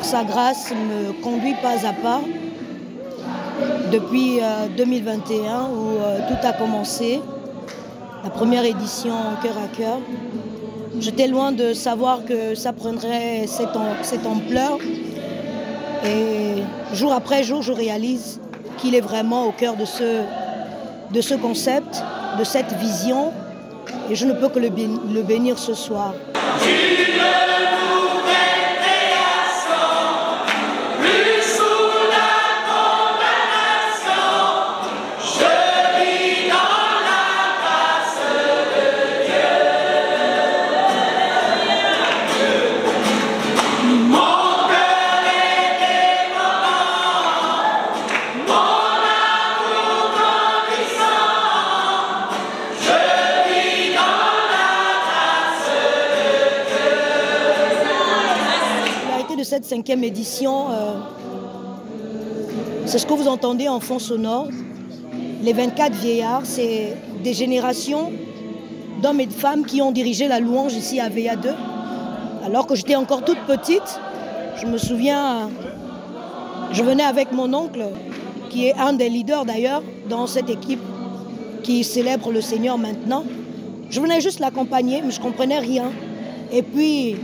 sa grâce me conduit pas à pas depuis 2021 où tout a commencé, la première édition Cœur à Cœur. J'étais loin de savoir que ça prendrait cette ampleur et jour après jour je réalise qu'il est vraiment au cœur de ce concept, de cette vision et je ne peux que le bénir ce soir. De cette 5e édition, c'est ce que vous entendez en fond sonore. Les 24 vieillards, c'est des générations d'hommes et de femmes qui ont dirigé la louange ici à VA 2. Alors que j'étais encore toute petite, je me souviens, je venais avec mon oncle, qui est un des leaders d'ailleurs dans cette équipe qui célèbre le Seigneur maintenant. Je venais juste l'accompagner, mais je ne comprenais rien. Et puis,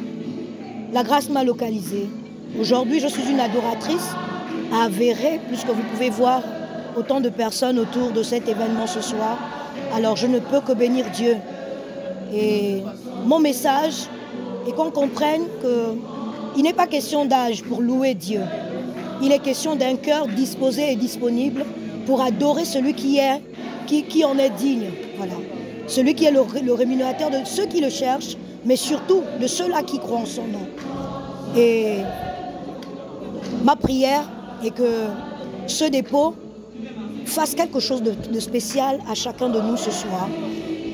la grâce m'a localisée. Aujourd'hui, je suis une adoratrice avérée, puisque vous pouvez voir autant de personnes autour de cet événement ce soir. Alors, je ne peux que bénir Dieu. Et mon message est qu'on comprenne qu'il n'est pas question d'âge pour louer Dieu. Il est question d'un cœur disposé et disponible pour adorer celui qui en est digne. Voilà. Celui qui est le rémunérateur de ceux qui le cherchent, mais surtout de ceux-là qui croient en son nom. Et ma prière est que ce dépôt fasse quelque chose de spécial à chacun de nous ce soir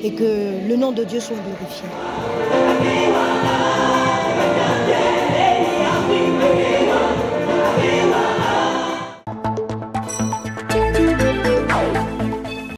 et que le nom de Dieu soit glorifié.